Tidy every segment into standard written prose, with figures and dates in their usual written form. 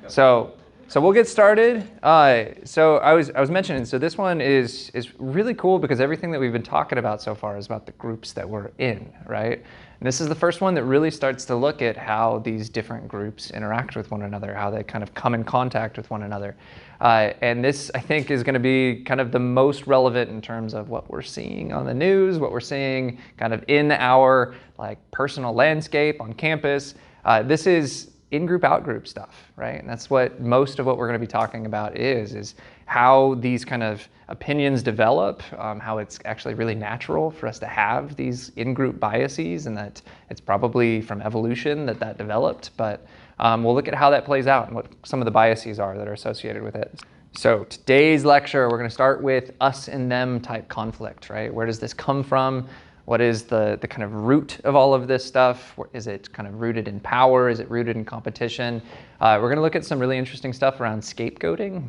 So, so we'll get started. So I was mentioning, so this one is really cool because everything that we've been talking about so far is about the groups that we're in, right? And this is the first one that really starts to look at how these different groups interact with one another, how they kind of come in contact with one another. And this, I think, is going to be kind of the most relevant in terms of what we're seeing on the news, what we're seeing kind of in our like personal landscape on campus. This is in-group, out-group stuff, right? And that's what most of what we're going to be talking about is how these kind of opinions develop, how it's actually really natural for us to have these in-group biases, and that it's probably from evolution that developed. But we'll look at how that plays out and what some of the biases are that are associated with it. So today's lecture, we're going to start with us and them type conflict, right? Where does this come from? What is the kind of root of all of this stuff? Is it kind of rooted in power? Is it rooted in competition? We're going to look at some really interesting stuff around scapegoating.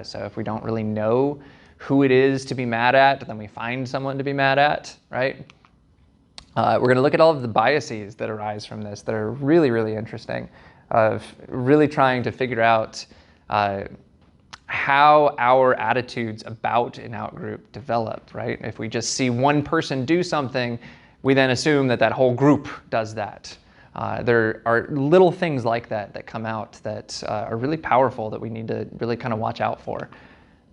So if we don't really know who it is to be mad at, then we find someone to be mad at, right? We're going to look at all of the biases that arise from this that are really, really interesting, of really trying to figure out how our attitudes about an outgroup develop, right? If we just see one person do something, we then assume that whole group does that. There are little things like that come out that are really powerful that we need to really kind of watch out for.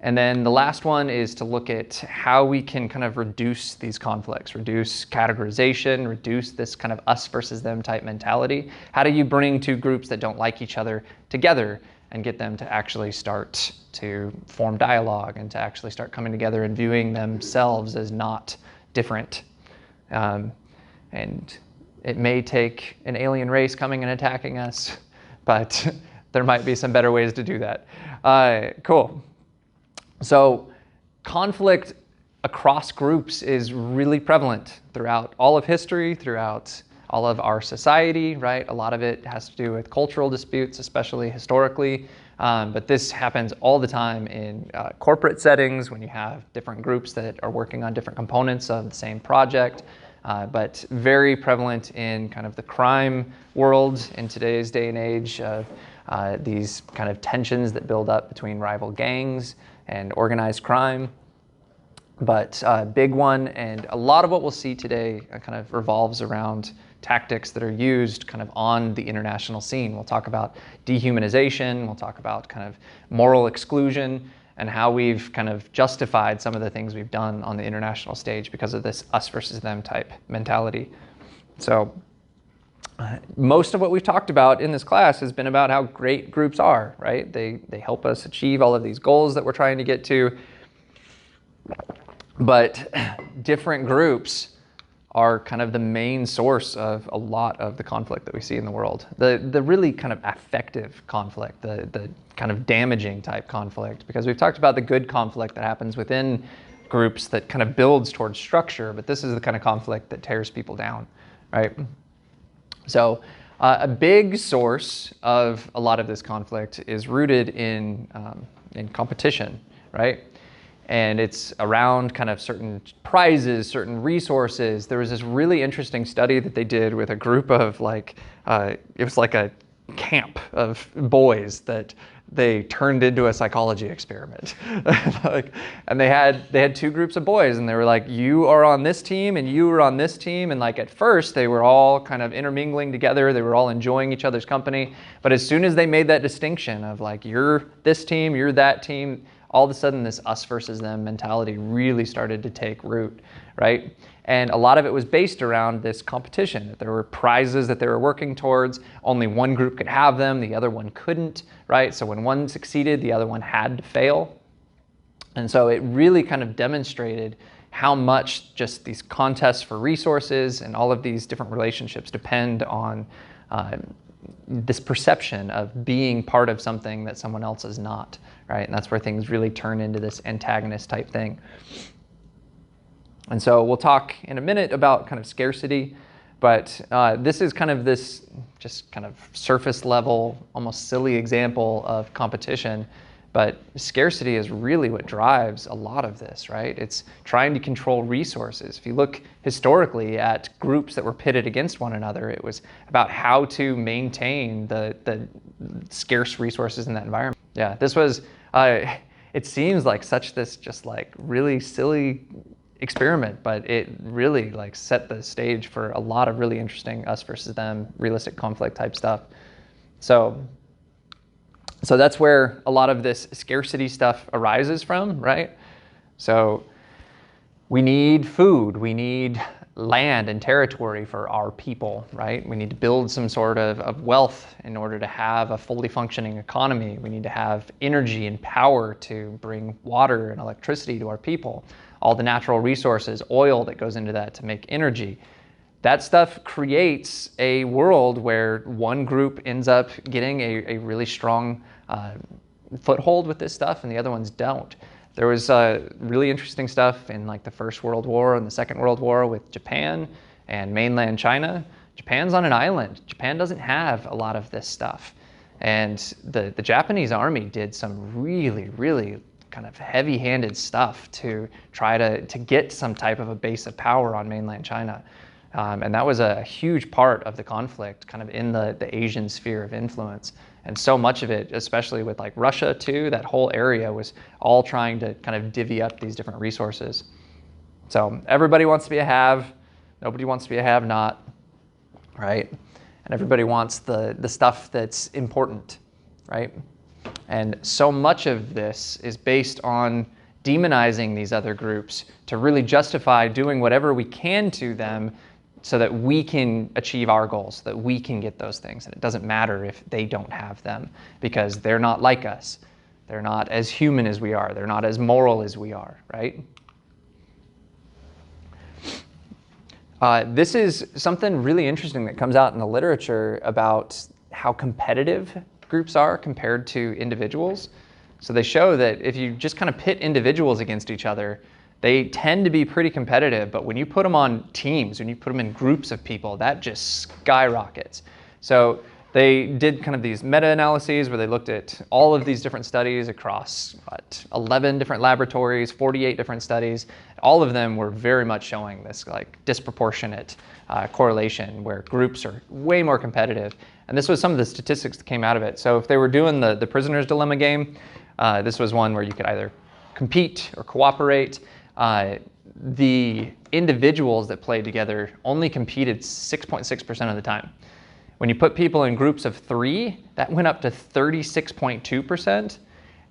And then the last one is to look at how we can kind of reduce these conflicts, reduce categorization, reduce this kind of us versus them type mentality. How do you bring two groups that don't like each other together and get them to actually start to form dialogue and to actually start coming together and viewing themselves as not different? And it may take an alien race coming and attacking us, but there might be some better ways to do that. Cool. So conflict across groups is really prevalent throughout all of history, throughout all of our society, right? A lot of it has to do with cultural disputes, especially historically. But this happens all the time in corporate settings when you have different groups that are working on different components of the same project. But very prevalent in kind of the crime world in today's day and age of these kind of tensions that build up between rival gangs and organized crime. But a big one, and a lot of what we'll see today kind of revolves around tactics that are used kind of on the international scene. We'll talk about dehumanization, we'll talk about kind of moral exclusion, and how we've kind of justified some of the things we've done on the international stage because of this us versus them type mentality. So most of what we've talked about in this class has been about how great groups are, right? They help us achieve all of these goals that we're trying to get to. But different groups are kind of the main source of a lot of the conflict that we see in the world. The really kind of affective conflict, the kind of damaging type conflict, because we've talked about the good conflict that happens within groups that kind of builds towards structure, but this is the kind of conflict that tears people down, right? So a big source of a lot of this conflict is rooted in competition, right? And it's around kind of certain prizes, certain resources. There was this really interesting study that they did with a group of like, it was like a camp of boys that they turned into a psychology experiment. And they had two groups of boys, and they were like, you are on this team and you are on this team. And like at first they were all kind of intermingling together. They were all enjoying each other's company. But as soon as they made that distinction of like, you're this team, you're that team, all of a sudden this us versus them mentality really started to take root, right? And a lot of it was based around this competition, that there were prizes that they were working towards. Only one group could have them, the other one couldn't, right? So when one succeeded, the other one had to fail. And so it really kind of demonstrated how much just these contests for resources and all of these different relationships depend on this perception of being part of something that someone else is not, right? And that's where things really turn into this antagonist type thing. And so we'll talk in a minute about kind of scarcity, but this is kind of this just kind of surface level, almost silly example of competition But scarcity is really what drives a lot of this, right? It's trying to control resources. If you look historically at groups that were pitted against one another, it was about how to maintain the scarce resources in that environment. Yeah, this was, it seems like such this just like really silly experiment, but it really like set the stage for a lot of really interesting us versus them, realistic conflict type stuff. So that's where a lot of this scarcity stuff arises from, right? So we need food, we need land and territory for our people, right? We need to build some sort of wealth in order to have a fully functioning economy. We need to have energy and power to bring water and electricity to our people. All the natural resources, oil that goes into that to make energy. That stuff creates a world where one group ends up getting a really strong foothold with this stuff and the other ones don't. There was really interesting stuff in like the First World War and the Second World War with Japan and mainland China. Japan's on an island. Japan doesn't have a lot of this stuff. And the Japanese army did some really, really kind of heavy-handed stuff to try to get some type of a base of power on mainland China. And that was a huge part of the conflict, kind of in the Asian sphere of influence. And so much of it, especially with like Russia too, that whole area was all trying to kind of divvy up these different resources. So everybody wants to be a have, nobody wants to be a have-not, right? And everybody wants the stuff that's important, right? And so much of this is based on demonizing these other groups to really justify doing whatever we can to them so that we can achieve our goals, that we can get those things. And it doesn't matter if they don't have them because they're not like us. They're not as human as we are. They're not as moral as we are, right? This is something really interesting that comes out in the literature about how competitive groups are compared to individuals. So they show that if you just kind of pit individuals against each other, they tend to be pretty competitive, but when you put them on teams, when you put them in groups of people, that just skyrockets. So they did kind of these meta-analyses where they looked at all of these different studies across 11 different laboratories, 48 different studies. All of them were very much showing this like disproportionate correlation where groups are way more competitive. And this was some of the statistics that came out of it. So if they were doing the prisoner's dilemma game, this was one where you could either compete or cooperate. The individuals that played together only competed 6.6% of the time. When you put people in groups of 3, that went up to 36.2%.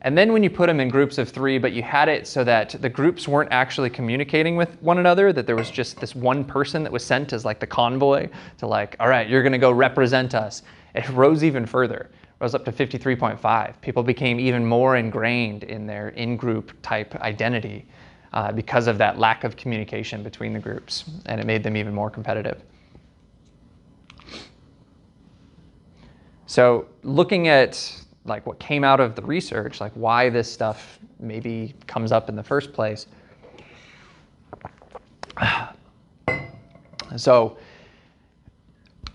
And then when you put them in groups of 3, but you had it so that the groups weren't actually communicating with one another, that there was just this one person that was sent as like the convoy to like, all right, you're gonna go represent us. It rose even further. Rose up to 53.5. People became even more ingrained in their in-group type identity because of that lack of communication between the groups, and it made them even more competitive. So looking at like what came out of the research, like why this stuff maybe comes up in the first place. So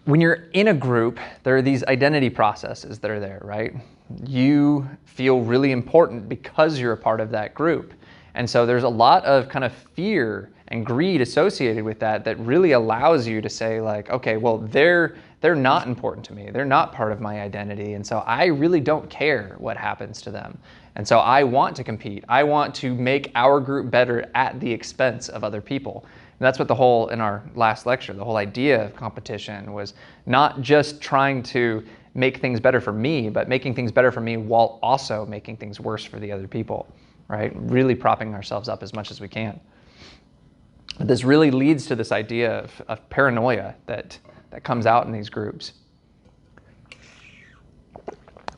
when you're in a group, there are these identity processes that are there, right? You feel really important because you're a part of that group. And so there's a lot of kind of fear and greed associated with that that really allows you to say like, okay, well, they're not important to me. They're not part of my identity. And so I really don't care what happens to them. And so I want to compete. I want to make our group better at the expense of other people. And that's what the whole, in our last lecture, the whole idea of competition was not just trying to make things better for me, but making things better for me while also making things worse for the other people, right? Really propping ourselves up as much as we can. This really leads to this idea of paranoia that comes out in these groups,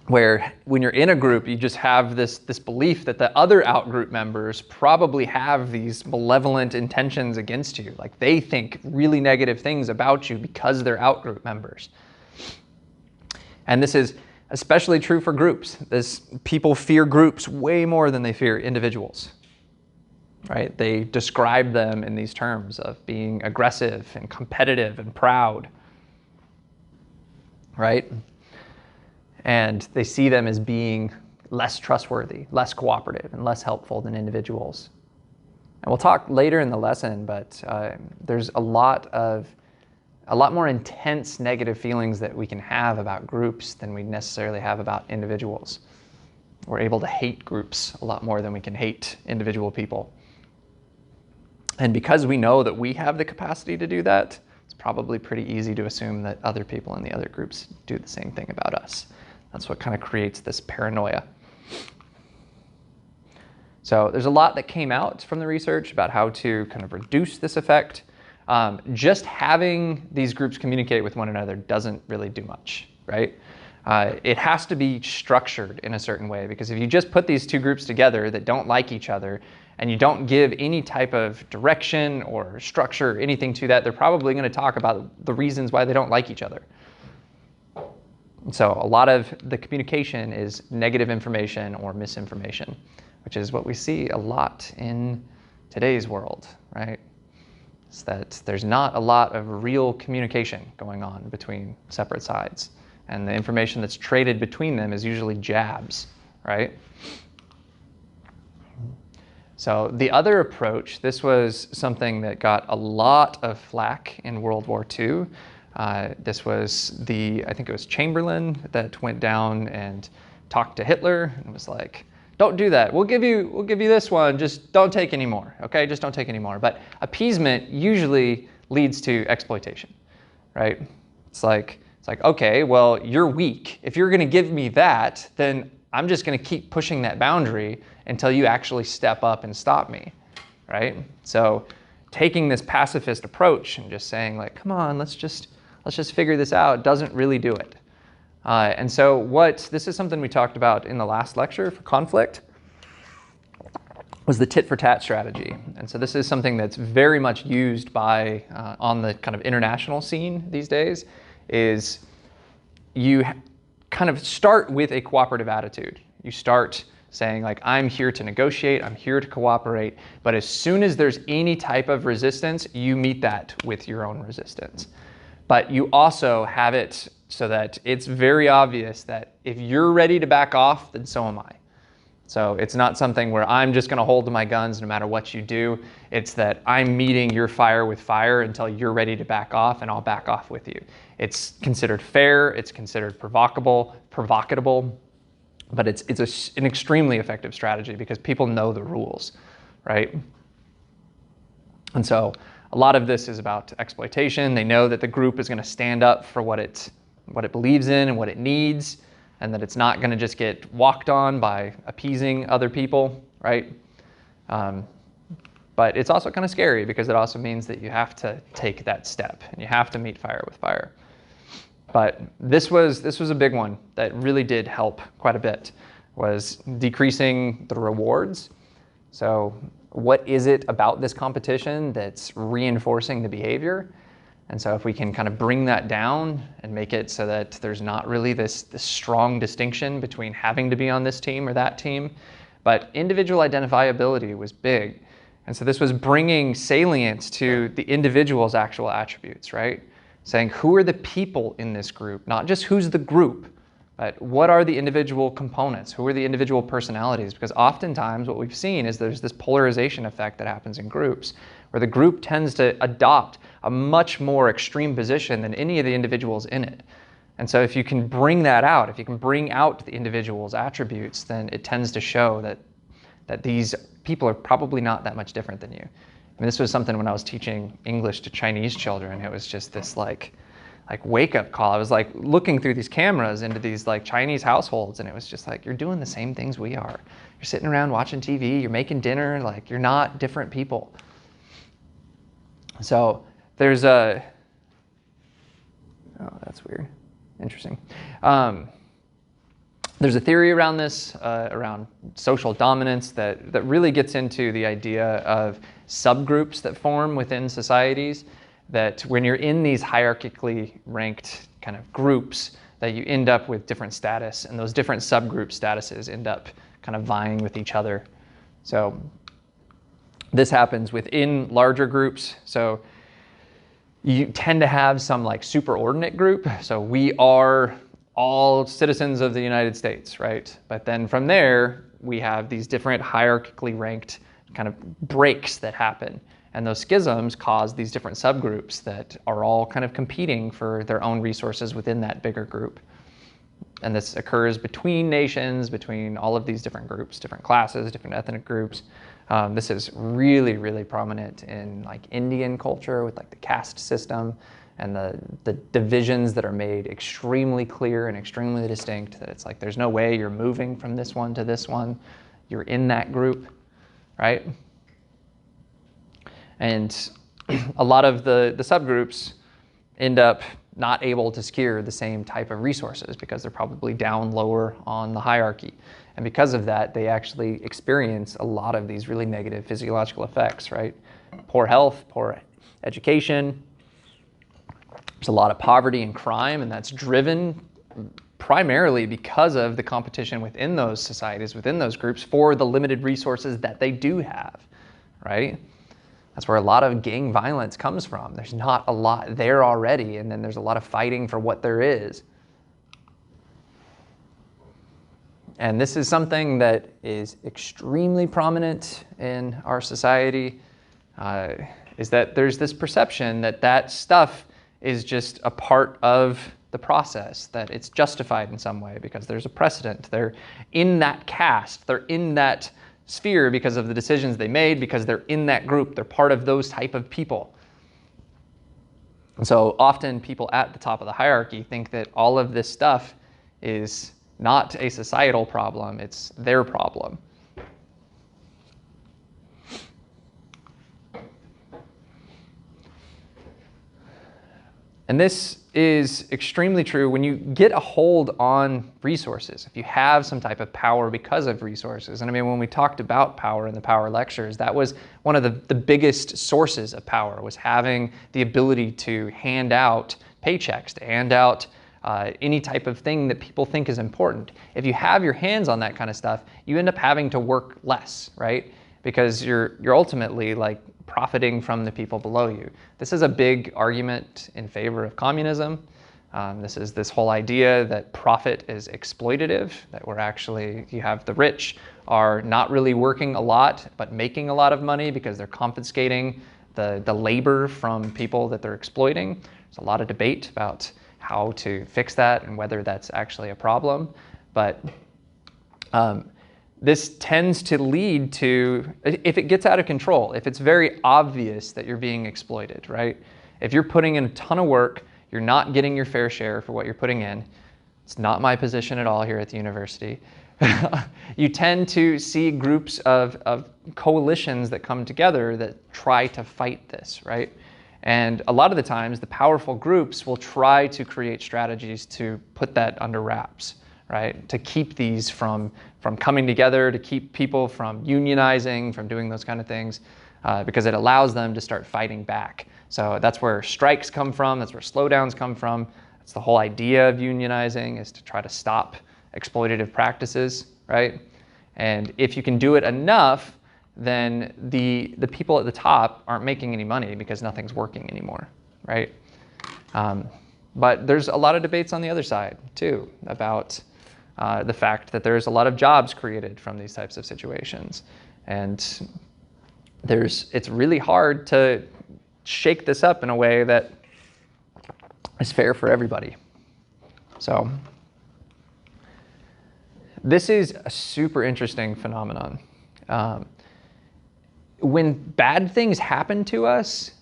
where when you're in a group, you just have this belief that the other outgroup members probably have these malevolent intentions against you. Like they think really negative things about you because they're outgroup members. And this is especially true for groups. People fear groups way more than they fear individuals, right? They describe them in these terms of being aggressive and competitive and proud, right? And they see them as being less trustworthy, less cooperative, and less helpful than individuals. And we'll talk later in the lesson, but there's a lot more intense negative feelings that we can have about groups than we necessarily have about individuals. We're able to hate groups a lot more than we can hate individual people. And because we know that we have the capacity to do that, it's probably pretty easy to assume that other people in the other groups do the same thing about us. That's what kind of creates this paranoia. So there's a lot that came out from the research about how to kind of reduce this effect. Just having these groups communicate with one another doesn't really do much, right? It has to be structured in a certain way, because if you just put these two groups together that don't like each other and you don't give any type of direction or structure or anything to that, they're probably going to talk about the reasons why they don't like each other. So a lot of the communication is negative information or misinformation, which is what we see a lot in today's world, right? It's that there's not a lot of real communication going on between separate sides. And the information that's traded between them is usually jabs, right? So the other approach, this was something that got a lot of flack in World War II. This was I think it was Chamberlain that went down and talked to Hitler and was like, don't do that. We'll give you this one. Just don't take any more. Okay, just don't take any more. But appeasement usually leads to exploitation, right? It's like, okay, well, you're weak. If you're going to give me that, then I'm just going to keep pushing that boundary until you actually step up and stop me, right? So taking this pacifist approach and just saying like, come on, let's just figure this out doesn't really do it. And so this is something we talked about in the last lecture for conflict, was the tit for tat strategy. And so this is something that's very much used by on the kind of international scene these days, is you kind of start with a cooperative attitude. You start saying like, I'm here to negotiate, I'm here to cooperate, but as soon as there's any type of resistance, you meet that with your own resistance. But you also have it so that it's very obvious that if you're ready to back off, then so am I. So it's not something where I'm just going to hold to my guns no matter what you do. It's that I'm meeting your fire with fire until you're ready to back off, and I'll back off with you. It's considered fair, it's considered provocable, but it's an extremely effective strategy because people know the rules, right? And so a lot of this is about exploitation. They know that the group is going to stand up for what it believes in and what it needs, and that it's not going to just get walked on by appeasing other people, right? But it's also kind of scary because it also means that you have to take that step and you have to meet fire with fire. But this was a big one that really did help quite a bit, was decreasing the rewards. So what is it about this competition that's reinforcing the behavior? And so if we can kind of bring that down and make it so that there's not really this strong distinction between having to be on this team or that team, but individual identifiability was big. And so this was bringing salience to the individual's actual attributes, right? Saying who are the people in this group, not just who's the group, but what are the individual components? Who are the individual personalities? Because oftentimes what we've seen is there's this polarization effect that happens in groups, where the group tends to adopt a much more extreme position than any of the individuals in it. And so if you can bring that out, if you can bring out the individual's attributes, then it tends to show that these people are probably not that much different than you. I mean, this was something when I was teaching English to Chinese children. It was just this like wake-up call. I was like looking through these cameras into these like Chinese households, and it was just like, you're doing the same things we are. You're sitting around watching TV, you're making dinner, like you're not different people. So there's oh, that's weird. Interesting. There's a theory around this, around social dominance, that really gets into the idea of subgroups that form within societies, that when you're in these hierarchically ranked kind of groups, that you end up with different status, and those different subgroup statuses end up kind of vying with each other. So this happens within larger groups. So you tend to have some like superordinate group. So we are all citizens of the United States, right? But then from there, we have these different hierarchically ranked kind of breaks that happen. And those schisms cause these different subgroups that are all kind of competing for their own resources within that bigger group. And this occurs between nations, between all of these different groups, different classes, different ethnic groups. This is really, really prominent in like Indian culture with like the caste system and the divisions that are made extremely clear and extremely distinct, that it's like there's no way you're moving from this one to this one. You're in that group, right? And a lot of the subgroups end up not able to secure the same type of resources because they're probably down lower on the hierarchy. And because of that, they actually experience a lot of these really negative physiological effects, right? Poor health, poor education. There's a lot of poverty and crime, and that's driven primarily because of the competition within those societies, within those groups, for the limited resources that they do have, right? That's where a lot of gang violence comes from. There's not a lot there already, and then there's a lot of fighting for what there is. And this is something that is extremely prominent in our society, is that there's this perception that that stuff is just a part of the process, that it's justified in some way because there's a precedent. They're in that caste, they're in that sphere because of the decisions they made, because they're in that group, they're part of those type of people. And so often people at the top of the hierarchy think that all of this stuff is not a societal problem, it's their problem. And this is extremely true when you get a hold on resources, if you have some type of power because of resources. And I mean, when we talked about power in the power lectures, that was one of the biggest sources of power, was having the ability to hand out paychecks, to hand out any type of thing that people think is important. If you have your hands on that kind of stuff, you end up having to work less, right? Because you're ultimately like profiting from the people below you. This is a big argument in favor of communism. This is this whole idea that profit is exploitative, that we're actually, you have the rich are not really working a lot, but making a lot of money because they're confiscating the labor from people that they're exploiting. There's a lot of debate about how to fix that and whether that's actually a problem. But this tends to lead to, if it gets out of control, if it's very obvious that you're being exploited, right? If you're putting in a ton of work, you're not getting your fair share for what you're putting in. It's not my position at all here at the university. You tend to see groups of coalitions that come together that try to fight this, right? And a lot of the times, the powerful groups will try to create strategies to put that under wraps, right? To keep these from coming together, to keep people from unionizing, from doing those kind of things, because it allows them to start fighting back. So that's where strikes come from, that's where slowdowns come from. That's the whole idea of unionizing, is to try to stop exploitative practices, right? And if you can do it enough, then the people at the top aren't making any money because nothing's working anymore, right? But there's a lot of debates on the other side too about the fact that there's a lot of jobs created from these types of situations. And it's really hard to shake this up in a way that is fair for everybody. So this is a super interesting phenomenon. When bad things happen to us,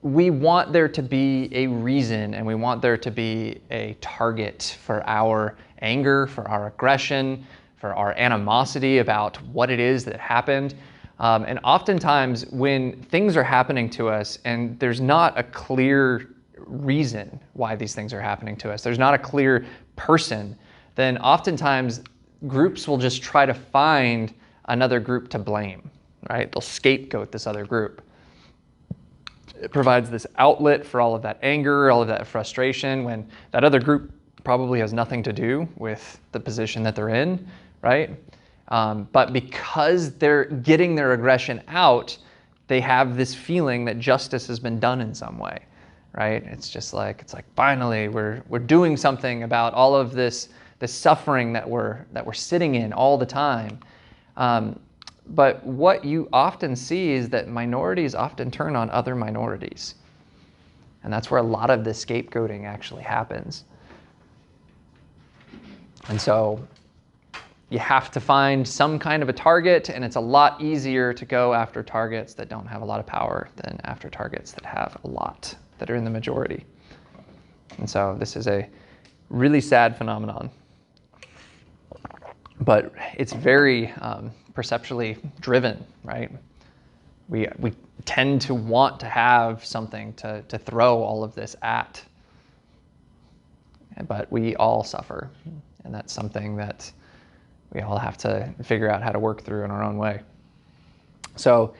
we want there to be a reason, and we want there to be a target for our anger, for our aggression, for our animosity about what it is that happened. And oftentimes when things are happening to us and there's not a clear reason why these things are happening to us, there's not a clear person, then oftentimes groups will just try to find another group to blame, right? They'll scapegoat this other group. It provides this outlet for all of that anger, all of that frustration, when that other group probably has nothing to do with the position that they're in, right? But because they're getting their aggression out, they have this feeling that justice has been done in some way, right? It's like finally we're doing something about all of this suffering that we're sitting in all the time. But what you often see is that minorities often turn on other minorities. And that's where a lot of the scapegoating actually happens. And so you have to find some kind of a target, and it's a lot easier to go after targets that don't have a lot of power than after targets that have a lot, that are in the majority. And so this is a really sad phenomenon. But it's very perceptually driven, right? We tend to want to have something to throw all of this at. But we all suffer, and that's something that we all have to figure out how to work through in our own way. So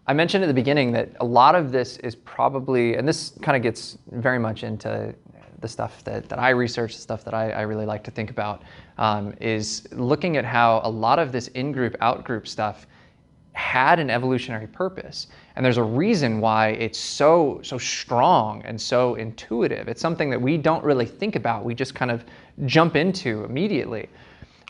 I mentioned at the beginning that a lot of this is probably, and this kind of gets very much into the stuff that I research, the stuff that I really like to think about, is looking at how a lot of this in-group, out-group stuff had an evolutionary purpose. And there's a reason why it's so strong and so intuitive. It's something that we don't really think about. We just kind of jump into immediately.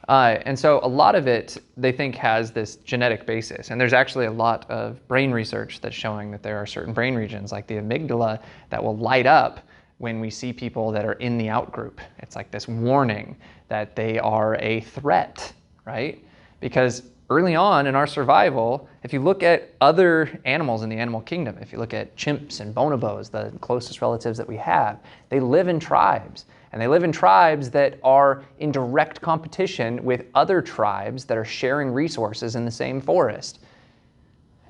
And so a lot of it, they think, has this genetic basis. And there's actually a lot of brain research that's showing that there are certain brain regions, like the amygdala, that will light up when we see people that are in the out-group. It's like this warning that they are a threat, right? Because early on in our survival, if you look at other animals in the animal kingdom, if you look at chimps and bonobos, the closest relatives that we have, they live in tribes. And they live in tribes that are in direct competition with other tribes that are sharing resources in the same forest.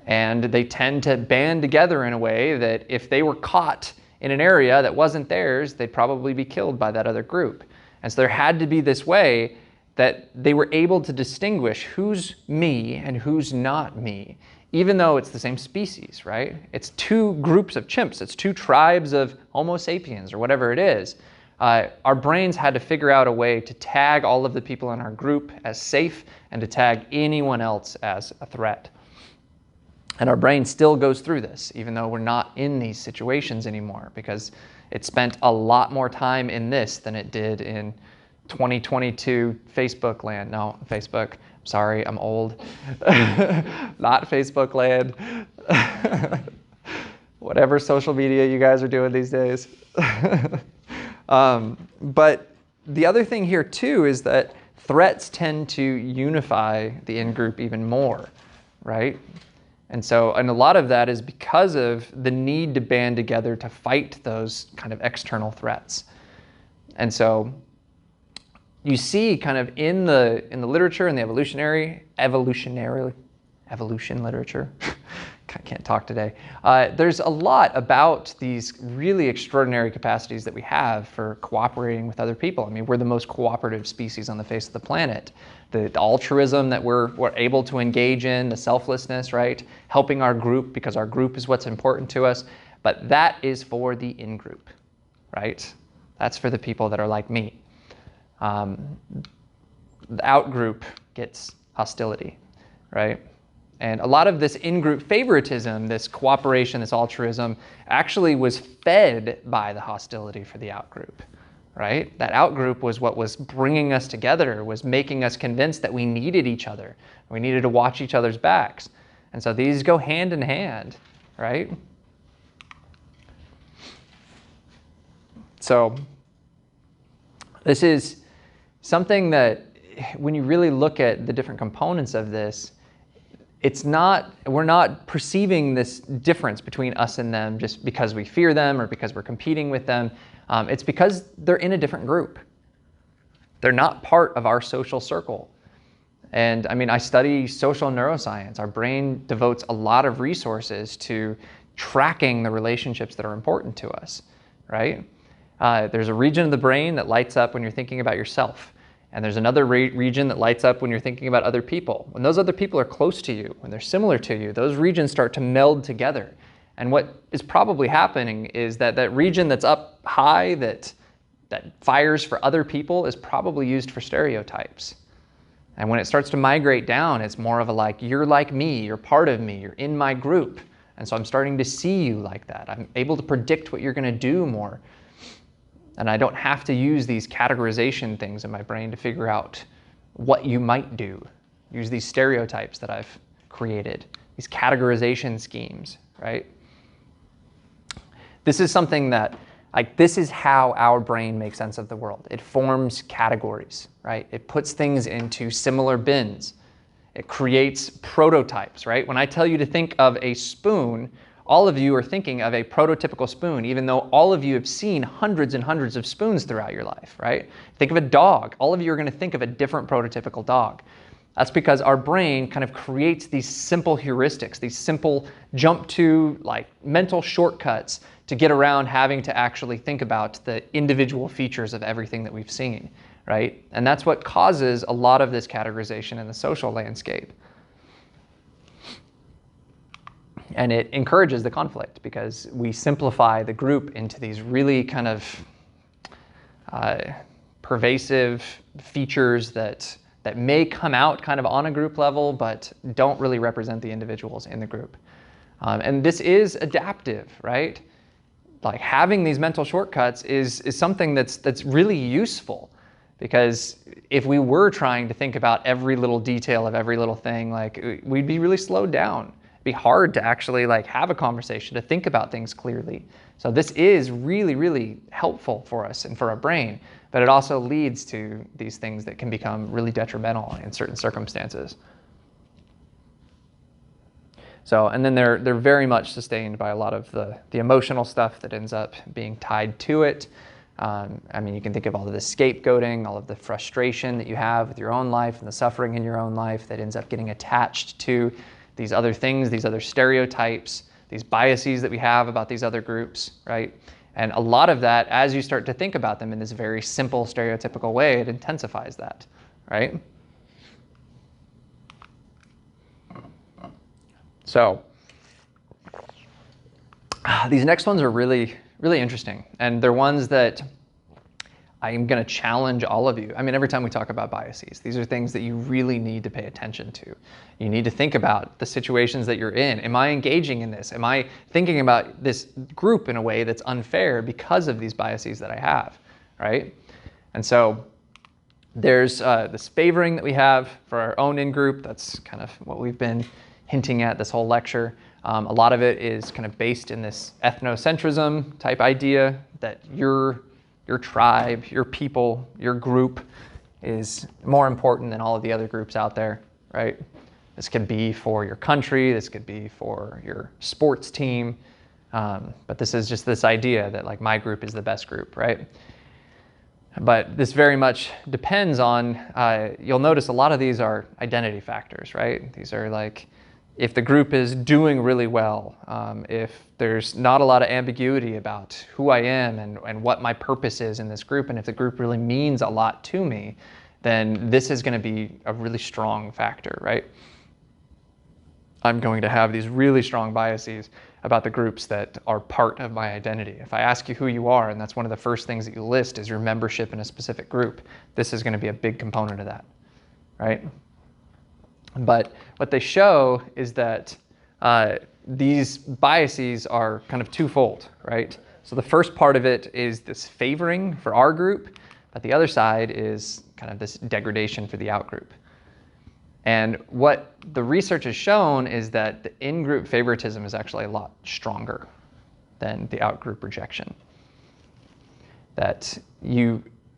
And they tend to band together in a way that if they were caught in an area that wasn't theirs, they'd probably be killed by that other group. And so there had to be this way that they were able to distinguish who's me and who's not me, even though it's the same species, right? It's two groups of chimps, it's two tribes of Homo sapiens or whatever it is. Our brains had to figure out a way to tag all of the people in our group as safe and to tag anyone else as a threat. And our brain still goes through this, even though we're not in these situations anymore, because it spent a lot more time in this than it did in 2022 Facebook land. No, Facebook, sorry, I'm old. Not Facebook land. Whatever social media you guys are doing these days. But the other thing here too is that threats tend to unify the in-group even more, right? And a lot of that is because of the need to band together to fight those kind of external threats. And so you see kind of in the literature, in the evolution literature, I can't talk today. There's a lot about these really extraordinary capacities that we have for cooperating with other people. I mean, we're the most cooperative species on the face of the planet. The altruism that we're able to engage in, the selflessness, right? Helping our group because our group is what's important to us. But that is for the in-group, right? That's for the people that are like me. The out-group gets hostility, right? And a lot of this in-group favoritism, this cooperation, this altruism, actually was fed by the hostility for the out-group, right? That out-group was what was bringing us together, was making us convinced that we needed each other. We needed to watch each other's backs. And so these go hand in hand, right? So this is something that when you really look at the different components of this, we're not perceiving this difference between us and them just because we fear them or because we're competing with them. It's because they're in a different group. They're not part of our social circle. And I mean, I study social neuroscience. Our brain devotes a lot of resources to tracking the relationships that are important to us, right? There's a region of the brain that lights up when you're thinking about yourself. And there's another region that lights up when you're thinking about other people. When those other people are close to you, when they're similar to you, those regions start to meld together. And what is probably happening is that that region that's up high, that fires for other people, is probably used for stereotypes. And when it starts to migrate down, it's more of a like, you're like me, you're part of me, you're in my group. And so I'm starting to see you like that. I'm able to predict what you're going to do more. And I don't have to use these categorization things in my brain to figure out what you might do. Use these stereotypes that I've created, these categorization schemes, right? This is something that, like, this is how our brain makes sense of the world. It forms categories, right? It puts things into similar bins. It creates prototypes, right? When I tell you to think of a spoon, all of you are thinking of a prototypical spoon, even though all of you have seen hundreds and hundreds of spoons throughout your life, right? Think of a dog. All of you are going to think of a different prototypical dog. That's because our brain kind of creates these simple heuristics, these simple jump to like mental shortcuts to get around having to actually think about the individual features of everything that we've seen, right? And that's what causes a lot of this categorization in the social landscape. And it encourages the conflict because we simplify the group into these really kind of pervasive features that may come out kind of on a group level, but don't really represent the individuals in the group. And this is adaptive, right? Like having these mental shortcuts is something that's really useful, because if we were trying to think about every little detail of every little thing, like we'd be really slowed down. It'd be hard to actually like have a conversation, to think about things clearly. So this is really, really helpful for us and for our brain, but it also leads to these things that can become really detrimental in certain circumstances. So, and then they're very much sustained by a lot of the emotional stuff that ends up being tied to it. I mean, you can think of all of the scapegoating, all of the frustration that you have with your own life and the suffering in your own life that ends up getting attached to these other things, these other stereotypes, these biases that we have about these other groups, right? And a lot of that, as you start to think about them in this very simple, stereotypical way, it intensifies that, right? So these next ones are really, really interesting. And they're ones that I'm going to challenge all of you. I mean, every time we talk about biases, these are things that you really need to pay attention to. You need to think about the situations that you're in. Am I engaging in this? Am I thinking about this group in a way that's unfair because of these biases that I have, right? And so there's this favoring that we have for our own in-group. That's kind of what we've been hinting at this whole lecture. A lot of it is kind of based in this ethnocentrism type idea that your tribe, your people, your group is more important than all of the other groups out there, right? This could be for your country, this could be for your sports team, but this is just this idea that like my group is the best group, right? But this very much depends on, you'll notice a lot of these are identity factors, right? These are like, if the group is doing really well, if there's not a lot of ambiguity about who I am and what my purpose is in this group, and if the group really means a lot to me, then this is going to be a really strong factor, right? I'm going to have these really strong biases about the groups that are part of my identity. If I ask you who you are, and that's one of the first things that you list is your membership in a specific group, this is going to be a big component of that, right? But what they show is that these biases are kind of twofold, right? So the first part of it is this favoring for our group, but the other side is kind of this degradation for the outgroup. And what the research has shown is that the in-group favoritism is actually a lot stronger than the out-group rejection. That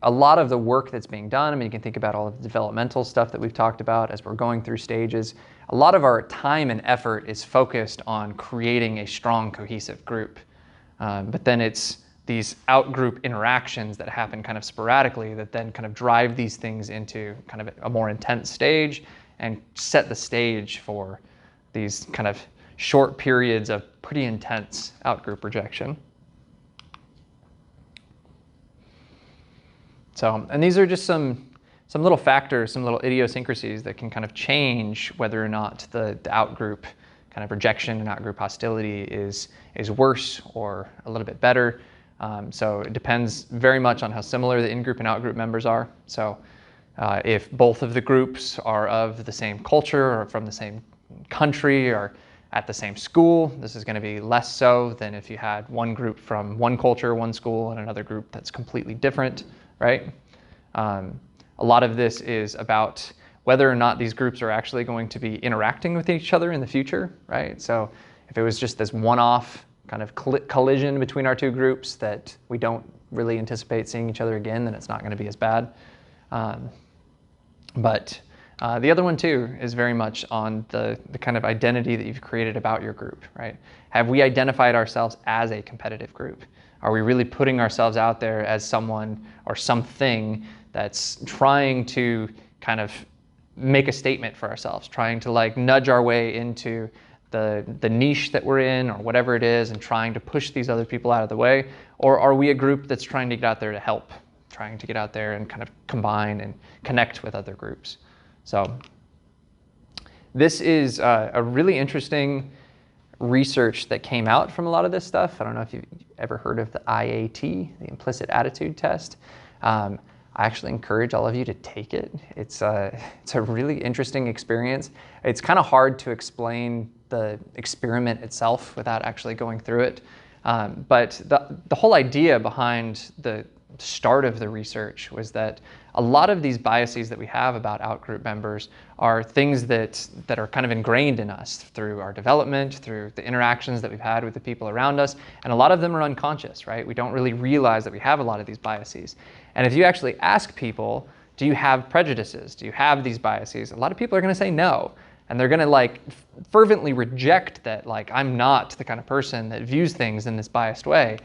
a lot of the work that's being done, I mean, you can think about all of the developmental stuff that we've talked about as we're going through stages. A lot of our time and effort is focused on creating a strong, cohesive group. But then it's these out-group interactions that happen kind of sporadically that then kind of drive these things into kind of a more intense stage and set the stage for these kind of short periods of pretty intense out-group rejection. So, and these are just some little factors, some little idiosyncrasies that can kind of change whether or not the out-group kind of rejection and out-group hostility is worse or a little bit better. So it depends very much on how similar the in-group and out-group members are. So if both of the groups are of the same culture or from the same country or at the same school. This is going to be less so than if you had one group from one culture, one school, and another group that's completely different, right? A lot of this is about whether or not these groups are actually going to be interacting with each other in the future, right? So if it was just this one-off kind of collision between our two groups that we don't really anticipate seeing each other again, then it's not going to be as bad. But the other one too is very much on the kind of identity that you've created about your group, right? Have we identified ourselves as a competitive group? Are we really putting ourselves out there as someone or something that's trying to kind of make a statement for ourselves, trying to like nudge our way into the niche that we're in or whatever it is and trying to push these other people out of the way? Or are we a group that's trying to get out there to help, trying to get out there and kind of combine and connect with other groups? So this is a really interesting research that came out from a lot of this stuff. I don't know if you've ever heard of the IAT, the implicit attitude test. I actually encourage all of you to take it. It's a really interesting experience. It's kind of hard to explain the experiment itself without actually going through it. But the whole idea behind the start of the research was that a lot of these biases that we have about outgroup members are things that are kind of ingrained in us through our development, through the interactions that we've had with the people around us, and a lot of them are unconscious, right? We don't really realize that we have a lot of these biases. And if you actually ask people, do you have prejudices? Do you have these biases? A lot of people are going to say no. And they're going to like fervently reject that, like, I'm not the kind of person that views things in this biased way.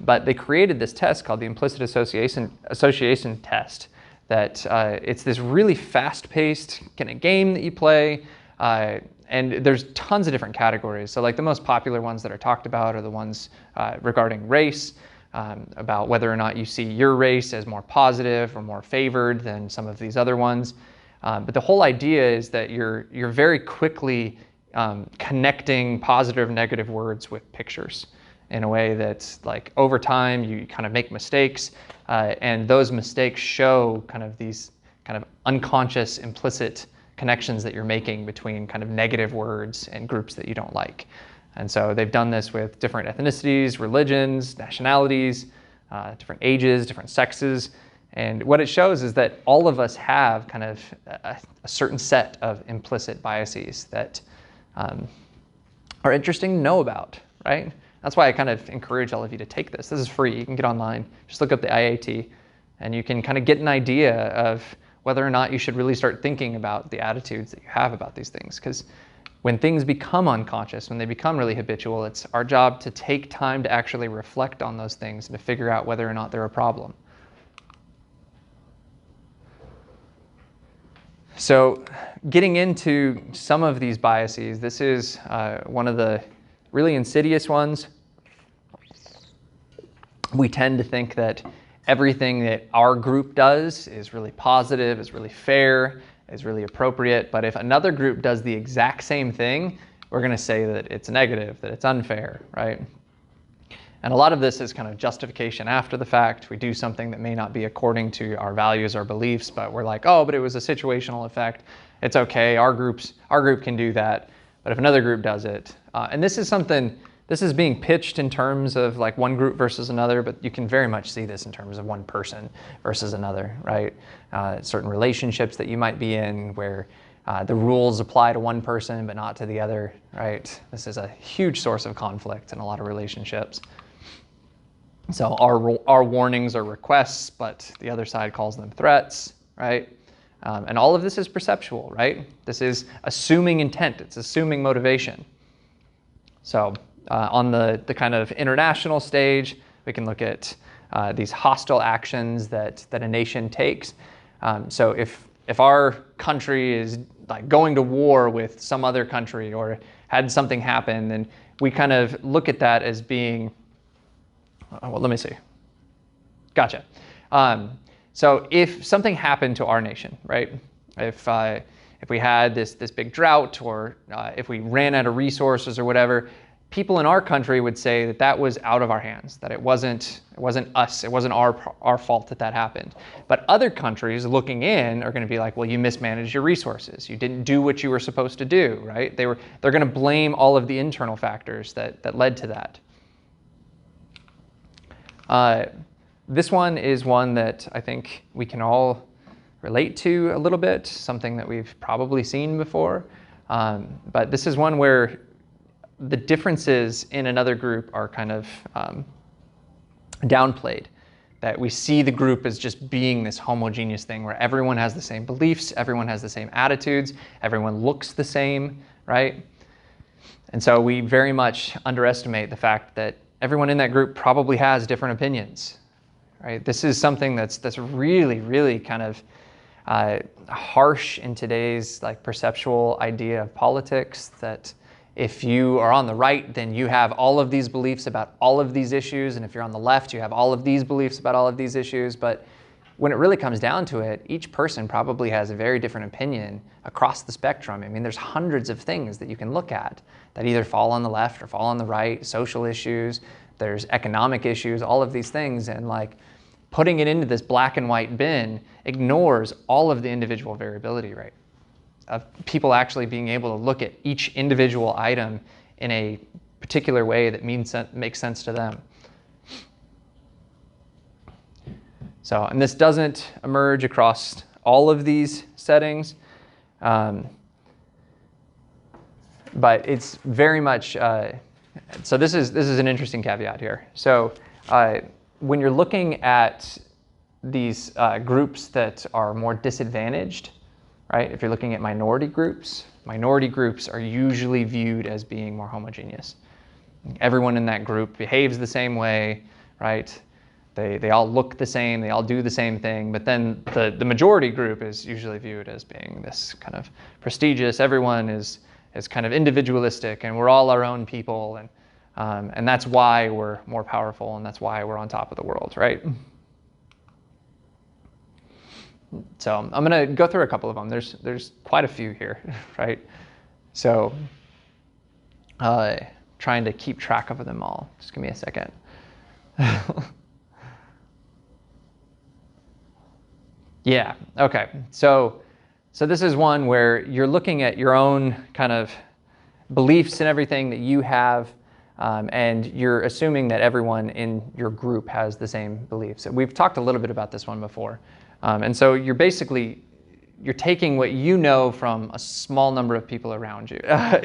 But they created this test called the implicit association test that it's this really fast-paced kind of game that you play. And there's tons of different categories. So like the most popular ones that are talked about are the ones regarding race, about whether or not you see your race as more positive or more favored than some of these other ones. But the whole idea is that you're very quickly connecting positive and negative words with pictures in a way that's like over time you kind of make mistakes, and those mistakes show kind of these kind of unconscious implicit connections that you're making between kind of negative words and groups that you don't like. And so they've done this with different ethnicities, religions, nationalities, different ages, different sexes. And what it shows is that all of us have kind of a certain set of implicit biases that are interesting to know about, right? That's why I kind of encourage all of you to take this. This is free. You can get online. Just look up the IAT, and you can kind of get an idea of whether or not you should really start thinking about the attitudes that you have about these things. Because when things become unconscious, when they become really habitual, it's our job to take time to actually reflect on those things and to figure out whether or not they're a problem. So getting into some of these biases, this is one of the really insidious ones. We tend to think that everything that our group does is really positive, is really fair, is really appropriate. But if another group does the exact same thing, we're going to say that it's negative, that it's unfair, right? And a lot of this is kind of justification after the fact. We do something that may not be according to our values or beliefs, but we're like, oh, but it was a situational effect. It's okay. Our group can do that. But if another group does it, and this is being pitched in terms of like one group versus another, but you can very much see this in terms of one person versus another, right? Certain relationships that you might be in where the rules apply to one person but not to the other, right? This is a huge source of conflict in a lot of relationships. So our warnings are requests, but the other side calls them threats, right? And all of this is perceptual, right? This is assuming intent. It's assuming motivation. So on the kind of international stage, we can look at these hostile actions that a nation takes. So if our country is like going to war with some other country or had something happen, then we kind of look at that as being, well, let me see. Gotcha. So if something happened to our nation, right? If we had this big drought, or if we ran out of resources or whatever, people in our country would say that that was out of our hands, that it wasn't us, it wasn't our fault that that happened. But other countries looking in are going to be like, well, you mismanaged your resources, you didn't do what you were supposed to do, right? They're going to blame all of the internal factors that led to that. This one is one that I think we can all relate to a little bit, something that we've probably seen before. But this is one where the differences in another group are kind of downplayed. That we see the group as just being this homogeneous thing where everyone has the same beliefs, everyone has the same attitudes, everyone looks the same, right? And so we very much underestimate the fact that everyone in that group probably has different opinions, right? This is something that's really, really kind of harsh in today's like perceptual idea of politics, that if you are on the right, then you have all of these beliefs about all of these issues, and if you're on the left, you have all of these beliefs about all of these issues. But when it really comes down to it, each person probably has a very different opinion across the spectrum. I mean, there's hundreds of things that you can look at that either fall on the left or fall on the right, social issues, there's economic issues, all of these things, and like putting it into this black and white bin ignores all of the individual variability, right? Of people actually being able to look at each individual item in a particular way that makes sense to them. So, and this doesn't emerge across all of these settings, but it's very much, so this is an interesting caveat here. So when you're looking at these groups that are more disadvantaged, right? If you're looking at minority groups are usually viewed as being more homogeneous. Everyone in that group behaves the same way, right? They all look the same, they all do the same thing, but then the majority group is usually viewed as being this kind of prestigious, everyone is kind of individualistic, and we're all our own people, and that's why we're more powerful, and that's why we're on top of the world, right? So I'm going to go through a couple of them. There's quite a few here, right? So trying to keep track of them all. Just give me a second. Yeah, okay. So this is one where you're looking at your own kind of beliefs and everything that you have, and you're assuming that everyone in your group has the same beliefs. We've talked a little bit about this one before. And so you're taking what you know from a small number of people around you.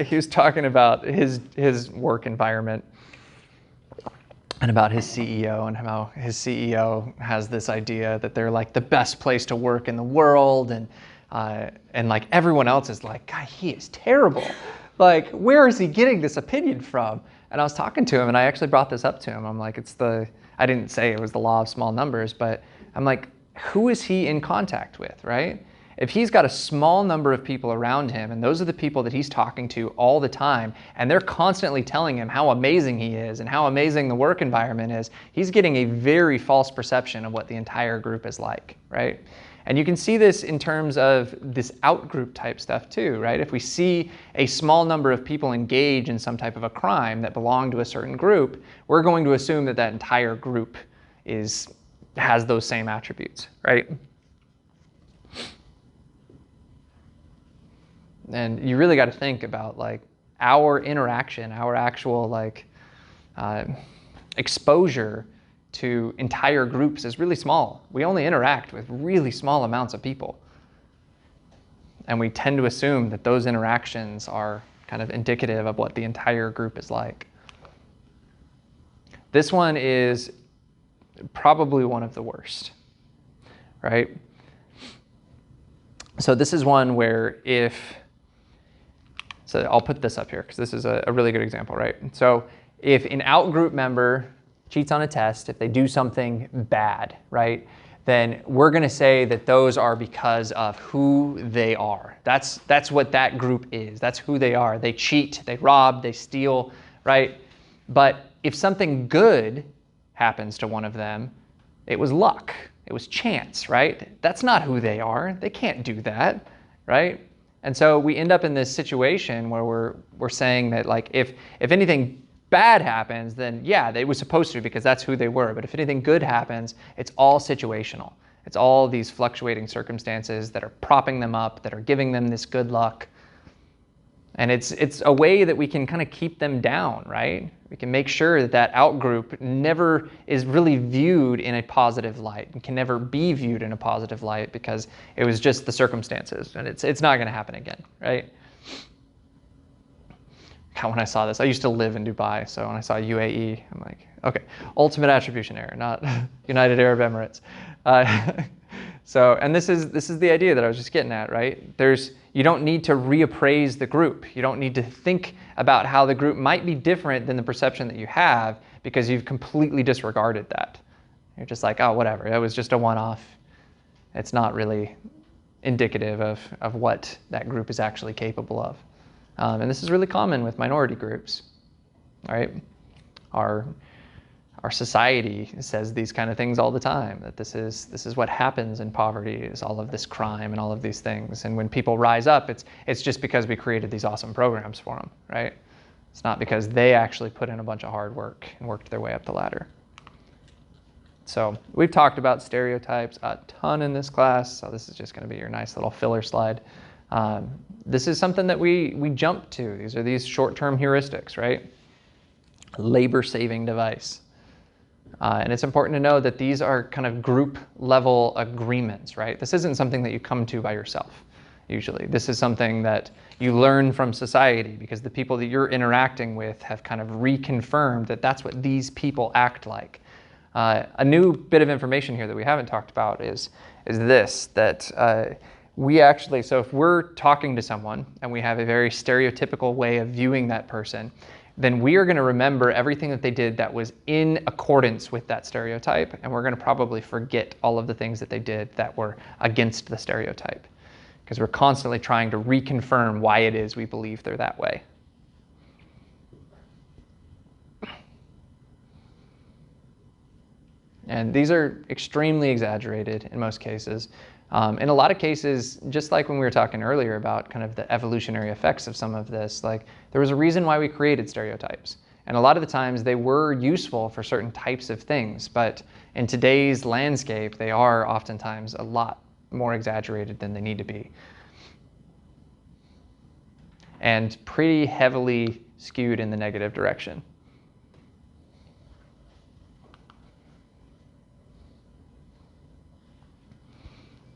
He was talking about his work environment and about his CEO, and how his CEO has this idea that they're like the best place to work in the world, and like everyone else is like, God, he is terrible. Like, where is he getting this opinion from? And I was talking to him, and I actually brought this up to him. I'm like, I didn't say it was the law of small numbers, but I'm like, who is he in contact with, right? If he's got a small number of people around him, and those are the people that he's talking to all the time, and they're constantly telling him how amazing he is and how amazing the work environment is, he's getting a very false perception of what the entire group is like, right? And you can see this in terms of this out-group type stuff too, right? If we see a small number of people engage in some type of a crime that belong to a certain group, we're going to assume that that entire group has those same attributes, right? And you really got to think about like our interaction, our actual like exposure to entire groups is really small. We only interact with really small amounts of people. And we tend to assume that those interactions are kind of indicative of what the entire group is like. This one is probably one of the worst, right? So this is one where so I'll put this up here because this is a really good example, right? So if an out-group member cheats on a test, if they do something bad, right, then we're going to say that those are because of who they are. That's what that group is. That's who they are. They cheat, they rob, they steal, right? But if something good happens to one of them, it was luck. It was chance, right? That's not who they are. They can't do that, right? And so we end up in this situation where we're saying that like if anything bad happens, then yeah, they were supposed to because that's who they were. But if anything good happens, it's all situational. It's all these fluctuating circumstances that are propping them up, that are giving them this good luck. And it's a way that we can kind of keep them down, right? We can make sure that that outgroup never is really viewed in a positive light and can never be viewed in a positive light because it was just the circumstances, and it's not going to happen again, right? God, when I saw this, I used to live in Dubai, so when I saw UAE, I'm like, okay, ultimate attribution error, not United Arab Emirates. And this is the idea that I was just getting at, right? You don't need to reappraise the group. You don't need to think about how the group might be different than the perception that you have because you've completely disregarded that. You're just like, oh, whatever, it was just a one-off. It's not really indicative of what that group is actually capable of. And this is really common with minority groups, right? Our society says these kind of things all the time, that this is what happens in poverty, is all of this crime and all of these things. And when people rise up, it's just because we created these awesome programs for them, right? It's not because they actually put in a bunch of hard work and worked their way up the ladder. So we've talked about stereotypes a ton in this class, so this is just going to be your nice little filler slide. This is something that we jump to. These are these short-term heuristics, right? Labor-saving device. And it's important to know that these are kind of group level agreements, right? This isn't something that you come to by yourself, usually. This is something that you learn from society because the people that you're interacting with have kind of reconfirmed that that's what these people act like. A new bit of information here that we haven't talked about is this, that we actually, so if we're talking to someone and we have a very stereotypical way of viewing that person, then we are going to remember everything that they did that was in accordance with that stereotype, and we're going to probably forget all of the things that they did that were against the stereotype, because we're constantly trying to reconfirm why it is we believe they're that way. And these are extremely exaggerated in most cases. In a lot of cases, just like when we were talking earlier about kind of the evolutionary effects of some of this, like there was a reason why we created stereotypes. And a lot of the times they were useful for certain types of things, but in today's landscape, they are oftentimes a lot more exaggerated than they need to be. And pretty heavily skewed in the negative direction.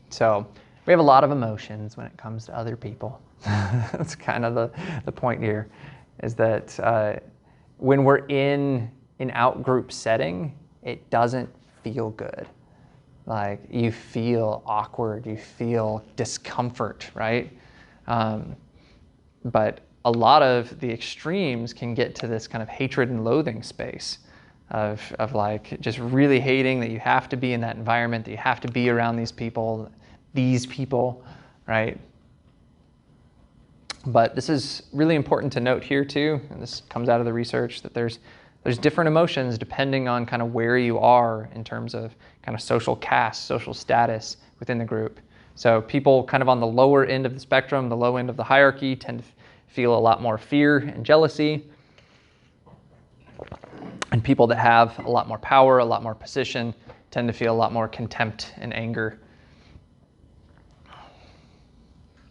So we have a lot of emotions when it comes to other people. That's kind of the point here, is that when we're in an out-group setting, it doesn't feel good. Like you feel awkward, you feel discomfort, right? But a lot of the extremes can get to this kind of hatred and loathing space of like just really hating that you have to be in that environment, that you have to be around these people, right? But this is really important to note here too, and this comes out of the research, that there's different emotions depending on kind of where you are in terms of kind of social caste, social status within the group. So people kind of on the lower end of the spectrum, the low end of the hierarchy, tend to feel a lot more fear and jealousy. And people that have a lot more power, a lot more position, tend to feel a lot more contempt and anger.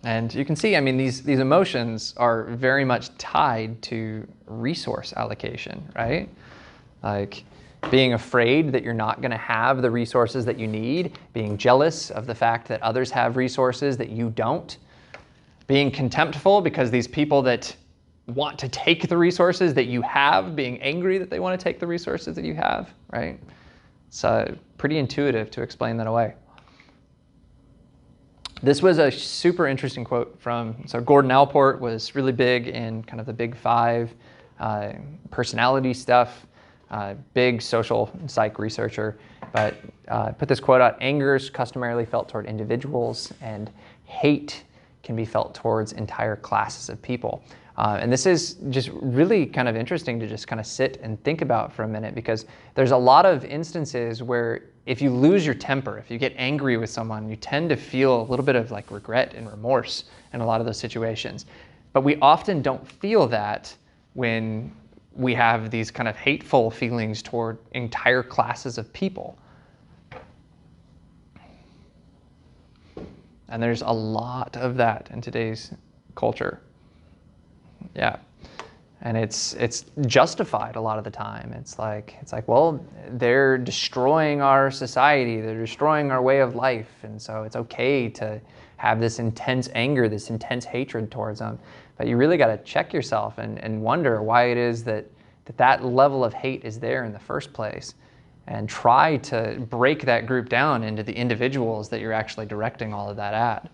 And you can see, I mean, these emotions are very much tied to resource allocation, right? Like being afraid that you're not going to have the resources that you need, being jealous of the fact that others have resources that you don't, being contemptful because these people that want to take the resources that you have, being angry that they want to take the resources that you have, right? It's pretty intuitive to explain that away. This was a super interesting quote so Gordon Allport was really big in kind of the big five personality stuff, big social psych researcher, but put this quote out: anger is customarily felt toward individuals, and hate can be felt towards entire classes of people. And this is just really kind of interesting to just kind of sit and think about for a minute, because there's a lot of instances where if you lose your temper, if you get angry with someone, you tend to feel a little bit of like regret and remorse in a lot of those situations. But we often don't feel that when we have these kind of hateful feelings toward entire classes of people. And there's a lot of that in today's culture. Yeah. And it's justified a lot of the time. It's like, well, they're destroying our society, they're destroying our way of life, and so it's okay to have this intense anger, this intense hatred towards them. But you really got to check yourself and wonder why it is that level of hate is there in the first place, and try to break that group down into the individuals that you're actually directing all of that at.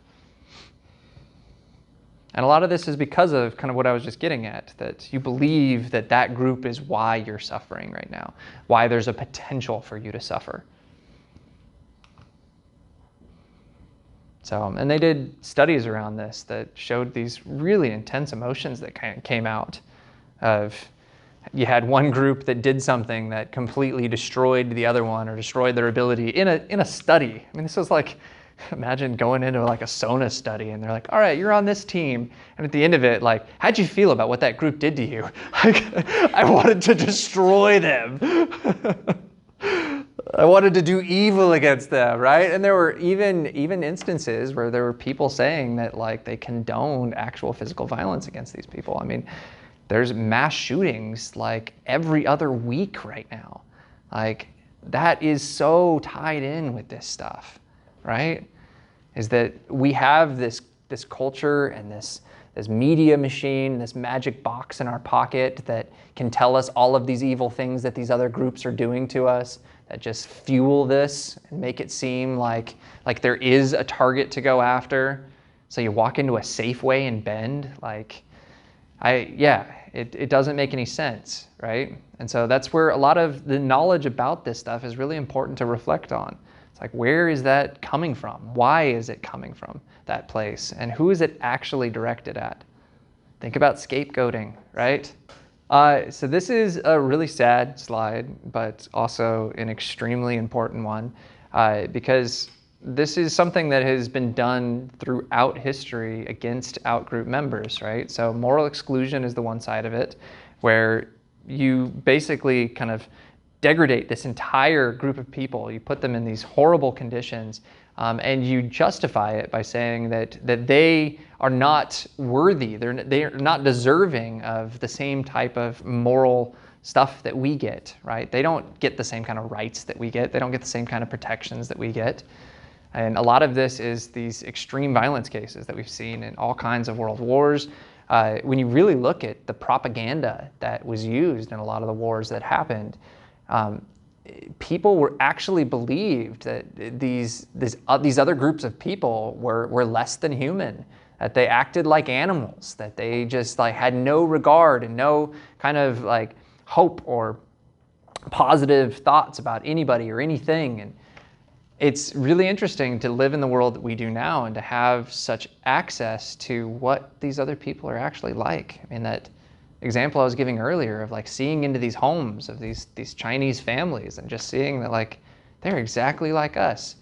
And a lot of this is because of kind of what I was just getting at, that you believe that that group is why you're suffering right now, why there's a potential for you to suffer. So, and they did studies around this that showed these really intense emotions that kind of came out of, you had one group that did something that completely destroyed the other one or destroyed their ability in a study. I mean, this was like, imagine going into like a SONA study and they're like, all right, you're on this team. And at the end of it, like, how'd you feel about what that group did to you? Like, I wanted to destroy them. I wanted to do evil against them, right? And there were even instances where there were people saying that like they condoned actual physical violence against these people. I mean, there's mass shootings like every other week right now. Like, that is so tied in with this stuff, right? Is that we have this culture and this media machine, this magic box in our pocket that can tell us all of these evil things that these other groups are doing to us, that just fuel this and make it seem like there is a target to go after. So you walk into a Safeway in Bend, like, it doesn't make any sense, right? And so that's where a lot of the knowledge about this stuff is really important to reflect on. It's like, where is that coming from? Why is it coming from that place? And who is it actually directed at? Think about scapegoating, right? So this is a really sad slide, but also an extremely important one, because this is something that has been done throughout history against outgroup members, right? So moral exclusion is the one side of it, where you basically kind of degrade this entire group of people. You put them in these horrible conditions, and you justify it by saying that they are not worthy, they're not deserving of the same type of moral stuff that we get, right? They don't get the same kind of rights that we get. They don't get the same kind of protections that we get. And a lot of this is these extreme violence cases that we've seen in all kinds of world wars. When you really look at the propaganda that was used in a lot of the wars that happened, people were actually believed that these other groups of people were less than human, that they acted like animals, that they just like had no regard and no kind of like hope or positive thoughts about anybody or anything. And it's really interesting to live in the world that we do now and to have such access to what these other people are actually like. I mean, that example I was giving earlier of like seeing into these homes of these Chinese families and just seeing that like they're exactly like us.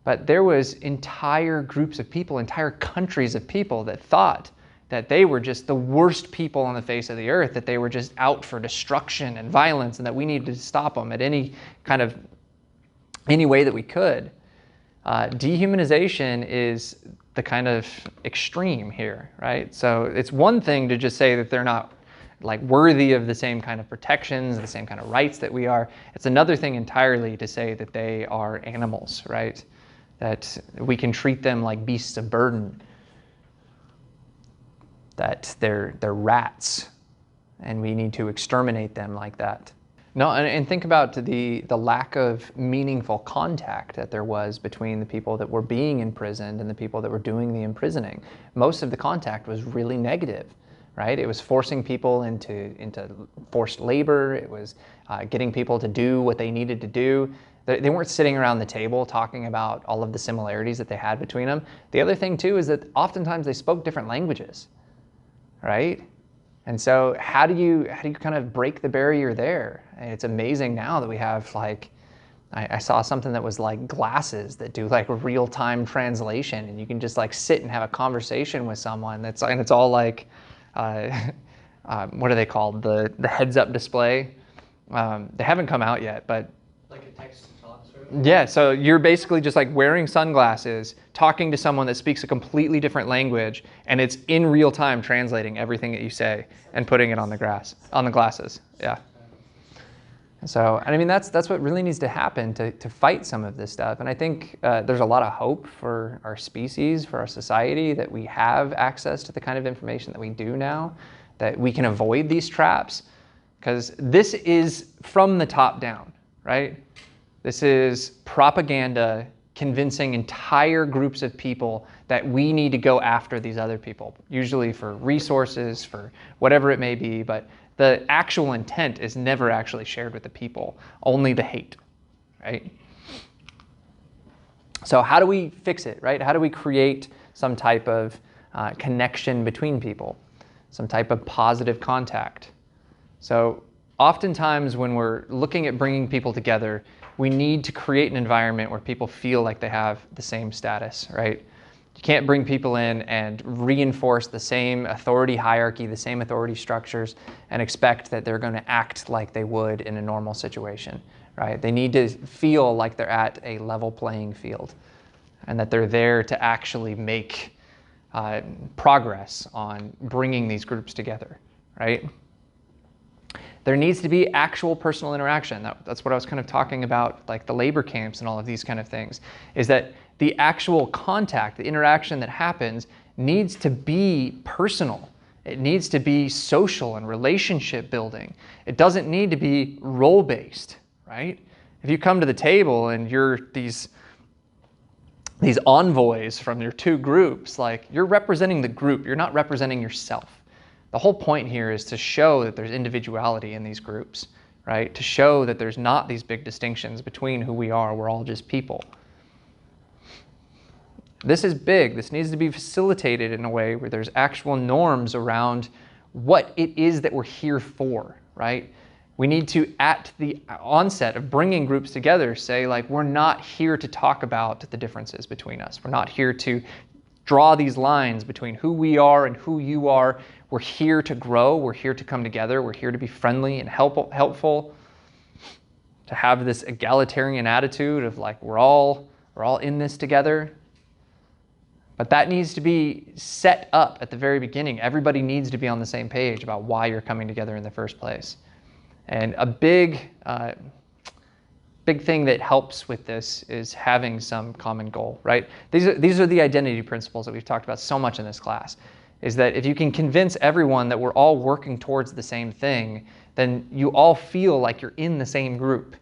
But there was entire groups of people, entire countries of people that thought that they were just the worst people on the face of the earth, that they were just out for destruction and violence and that we needed to stop them at any way that we could. Dehumanization is the kind of extreme here, right? So it's one thing to just say that they're not like worthy of the same kind of protections, the same kind of rights that we are. It's another thing entirely to say that they are animals, right? That we can treat them like beasts of burden, that they're rats and we need to exterminate them like that. No, and think about the lack of meaningful contact that there was between the people that were being imprisoned and the people that were doing the imprisoning. Most of the contact was really negative, right? It was forcing people into forced labor. It was getting people to do what they needed to do. They weren't sitting around the table talking about all of the similarities that they had between them. The other thing too is that oftentimes they spoke different languages, right? And so how do you kind of break the barrier there? And it's amazing now that we have like, I saw something that was like glasses that do like real-time translation, and you can just like sit and have a conversation with someone and it's all like what are they called? The heads-up display. They haven't come out yet, but like a text-to-talk sort of? Yeah, so you're basically just like wearing sunglasses, talking to someone that speaks a completely different language, and it's in real time translating everything that you say and putting it on the glasses. Yeah. So, and I mean, that's what really needs to happen to fight some of this stuff. And I think there's a lot of hope for our species, for our society, that we have access to the kind of information that we do now, that we can avoid these traps, because this is from the top down, right? This is propaganda convincing entire groups of people that we need to go after these other people, usually for resources, for whatever it may be, but the actual intent is never actually shared with the people, only the hate, right? So how do we fix it, right? How do we create some type of connection between people, some type of positive contact? So oftentimes when we're looking at bringing people together, we need to create an environment where people feel like they have the same status, right? You can't bring people in and reinforce the same authority hierarchy, the same authority structures, and expect that they're going to act like they would in a normal situation, right? They need to feel like they're at a level playing field and that they're there to actually make progress on bringing these groups together, right? There needs to be actual personal interaction. That's what I was kind of talking about, like the labor camps and all of these kind of things, is that the actual contact, the interaction that happens needs to be personal. It needs to be social and relationship building. It doesn't need to be role-based, right? If you come to the table and you're these envoys from your two groups, like you're representing the group, you're not representing yourself. The whole point here is to show that there's individuality in these groups, right? To show that there's not these big distinctions between who we are. We're all just people. This is big. This needs to be facilitated in a way where there's actual norms around what it is that we're here for, right? We need to, at the onset of bringing groups together, say, like, we're not here to talk about the differences between us. We're not here to draw these lines between who we are and who you are. We're here to grow. We're here to come together. We're here to be friendly and helpful, to have this egalitarian attitude of like, we're all in this together. But that needs to be set up at the very beginning. Everybody needs to be on the same page about why you're coming together in the first place. And a big thing that helps with this is having some common goal, right? These are the identity principles that we've talked about so much in this class, is that if you can convince everyone that we're all working towards the same thing, then you all feel like you're in the same group.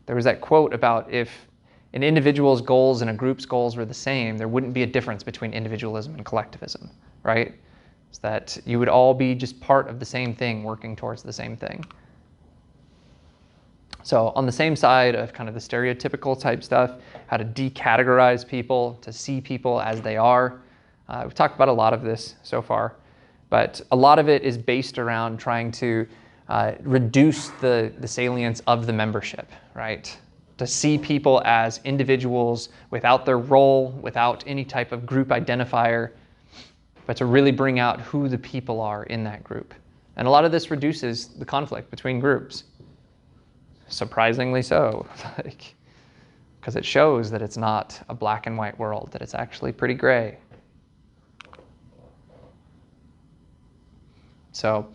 There was that quote about if an individual's goals and a group's goals were the same, there wouldn't be a difference between individualism and collectivism, right? It's that you would all be just part of the same thing, working towards the same thing. So on the same side of kind of the stereotypical type stuff, how to decategorize people, to see people as they are. We've talked about a lot of this so far, but a lot of it is based around trying to reduce the salience of the membership, right? To see people as individuals without their role, without any type of group identifier, but to really bring out who the people are in that group. And a lot of this reduces the conflict between groups. Surprisingly so, because it shows that it's not a black and white world, that it's actually pretty gray. So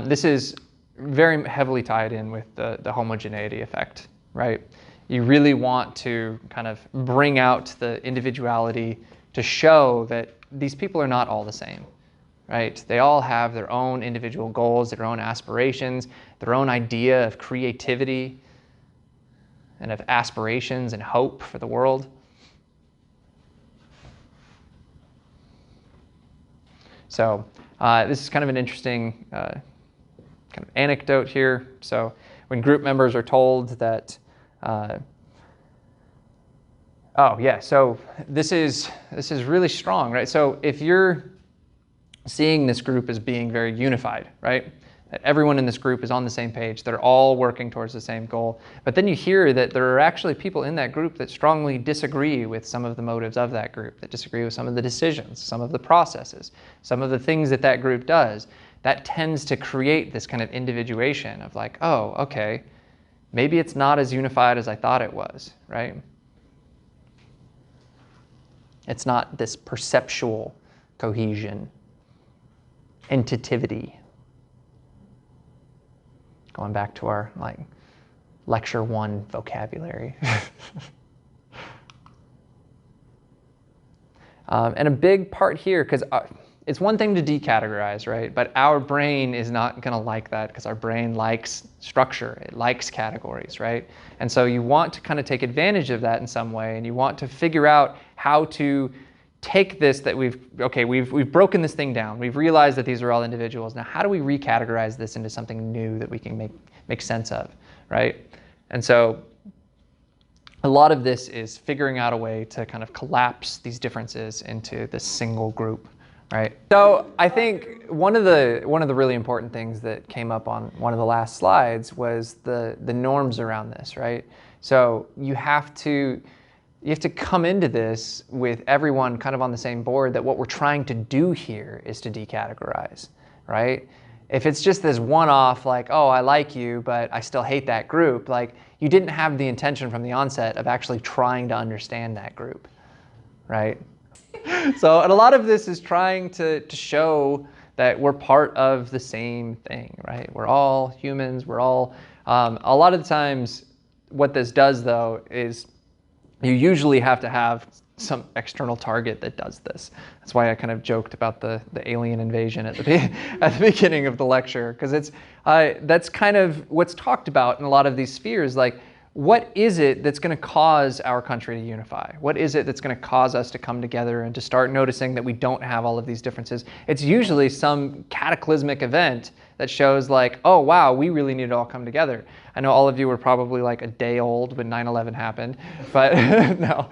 this is very heavily tied in with the homogeneity effect, right? You really want to kind of bring out the individuality to show that these people are not all the same, right? They all have their own individual goals, their own aspirations, their own idea of creativity and of aspirations and hope for the world. So this is kind of an interesting kind of anecdote here. So when group members are told that, oh yeah, so this is really strong, right? So if you're seeing this group as being very unified, right? That everyone in this group is on the same page, they're all working towards the same goal. But then you hear that there are actually people in that group that strongly disagree with some of the motives of that group, that disagree with some of the decisions, some of the processes, some of the things that that group does. that tends to create this kind of individuation of like, oh, okay, maybe it's not as unified as I thought it was, right? It's not this perceptual cohesion, entitivity. Going back to our like lecture 1 vocabulary. And a big part here, because it's one thing to decategorize, right? But our brain is not going to like that because our brain likes structure. It likes categories, right? And so you want to kind of take advantage of that in some way, and you want to figure out how to take this that we've broken this thing down. We've realized that these are all individuals. Now, how do we recategorize this into something new that we can make sense of, right? And so a lot of this is figuring out a way to kind of collapse these differences into this single group, right? So I think one of the really important things that came up on one of the last slides was the norms around this, right? So you have to come into this with everyone kind of on the same board that what we're trying to do here is to decategorize, right? If it's just this one-off, like, oh, I like you, but I still hate that group, like, you didn't have the intention from the onset of actually trying to understand that group, right? So, and a lot of this is trying to show that we're part of the same thing, right? We're all humans, we're all, a lot of the times what this does though is you usually have to have some external target that does this. That's why I kind of joked about the alien invasion at the beginning of the lecture, because it's that's kind of what's talked about in a lot of these spheres. Like, what is it that's going to cause our country to unify? What is it that's going to cause us to come together and to start noticing that we don't have all of these differences? It's usually some cataclysmic event that shows like, oh wow, we really need to all come together. I know all of you were probably like a day old when 9/11 happened, but no.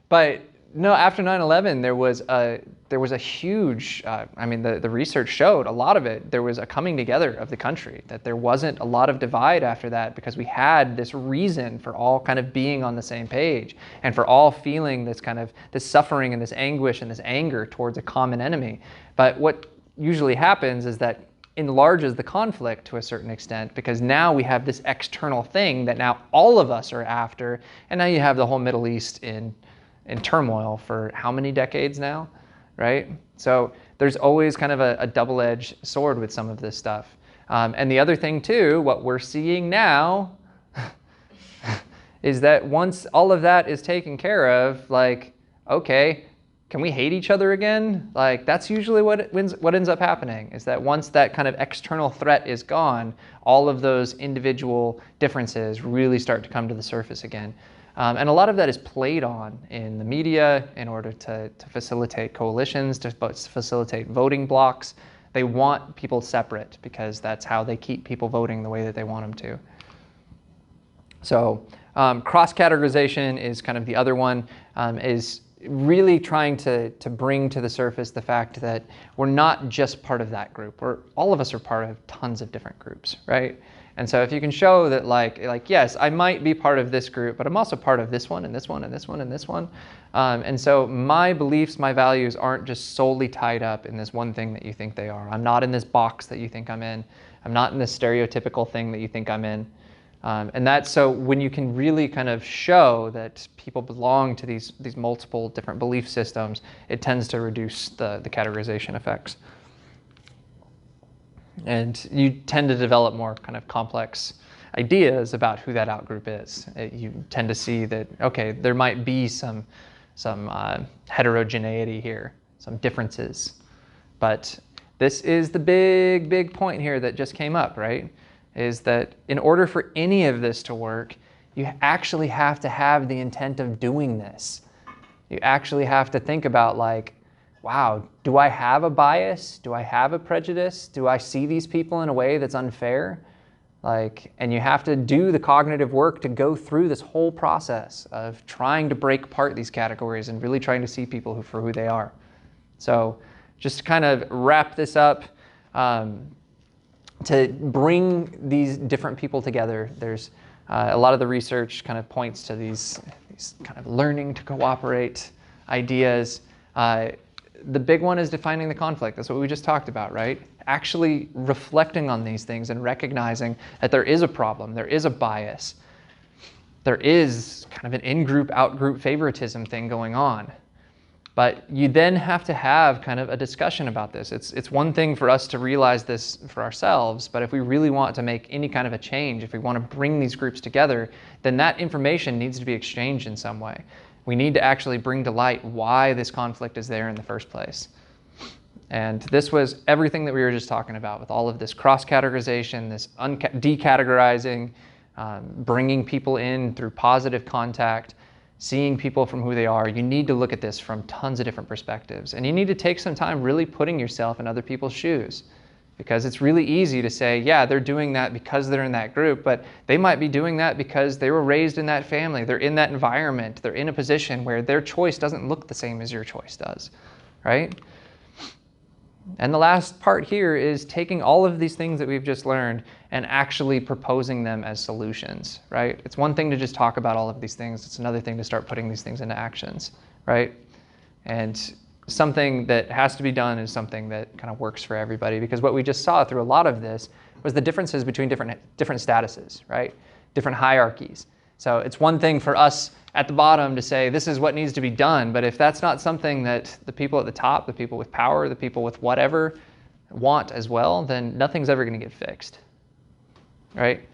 But no, after 9/11, there was a huge, I mean, the research showed a lot of it. There was a coming together of the country, that there wasn't a lot of divide after that because we had this reason for all kind of being on the same page and for all feeling this kind of this suffering and this anguish and this anger towards a common enemy. But what usually happens is that enlarges the conflict to a certain extent, because now we have this external thing that now all of us are after, and now you have the whole Middle East in turmoil for how many decades now, right? So there's always kind of a double-edged sword with some of this stuff. And the other thing too, what we're seeing now is that once all of that is taken care of, like, okay, can we hate each other again? Like, that's usually what ends up happening, is that once that kind of external threat is gone, all of those individual differences really start to come to the surface again. And a lot of that is played on in the media in order to facilitate coalitions, to facilitate voting blocks. They want people separate because that's how they keep people voting the way that they want them to. So cross-categorization is kind of the other one, is really trying to bring to the surface the fact that we're not just part of that group. All of us are part of tons of different groups, right? And so if you can show that like yes, I might be part of this group, but I'm also part of this one and this one and this one and this one. And so my beliefs, my values aren't just solely tied up in this one thing that you think they are. I'm not in this box that you think I'm in. I'm not in this stereotypical thing that you think I'm in. And that's so when you can really kind of show that people belong to these multiple different belief systems, it tends to reduce the categorization effects. And you tend to develop more kind of complex ideas about who that outgroup is. You tend to see that, okay, there might be some heterogeneity here, some differences. But this is the big point here that just came up, right? Is that in order for any of this to work, you actually have to have the intent of doing this. You actually have to think about like, wow, do I have a bias? Do I have a prejudice? Do I see these people in a way that's unfair? Like, and you have to do the cognitive work to go through this whole process of trying to break apart these categories and really trying to see people for who they are. So just to kind of wrap this up, to bring these different people together, there's a lot of the research kind of points to these kind of learning to cooperate ideas. the big one is defining the conflict. That's what we just talked about, right? Actually reflecting on these things and recognizing that there is a problem, there is a bias, there is kind of an in-group, out-group favoritism thing going on. But you then have to have kind of a discussion about this. It's one thing for us to realize this for ourselves, but if we really want to make any kind of a change, if we want to bring these groups together, then that information needs to be exchanged in some way. We need to actually bring to light why this conflict is there in the first place. And this was everything that we were just talking about with all of this cross-categorization, this decategorizing, bringing people in through positive contact, seeing people from who they are. You need to look at this from tons of different perspectives. And you need to take some time really putting yourself in other people's shoes. Because it's really easy to say, yeah, they're doing that because they're in that group, but they might be doing that because they were raised in that family, they're in that environment, they're in a position where their choice doesn't look the same as your choice does, right? And the last part here is taking all of these things that we've just learned and actually proposing them as solutions, right? It's one thing to just talk about all of these things. It's another thing to start putting these things into actions, right? And something that has to be done is something that kind of works for everybody, because what we just saw through a lot of this was the differences between different statuses, right? Different hierarchies. So it's one thing for us at the bottom to say this is what needs to be done, but if that's not something that the people at the top, the people with power, the people with whatever want as well, then nothing's ever going to get fixed, right?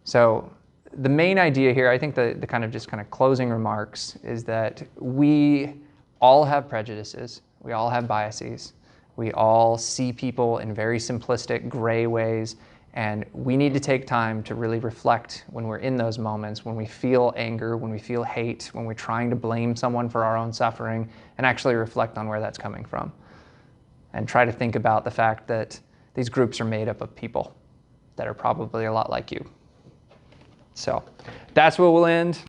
So the main idea here, I think the kind of closing remarks is that we all have prejudices, we all have biases, we all see people in very simplistic, gray ways, and we need to take time to really reflect when we're in those moments, when we feel anger, when we feel hate, when we're trying to blame someone for our own suffering, and actually reflect on where that's coming from. And try to think about the fact that these groups are made up of people that are probably a lot like you. So that's where we'll end.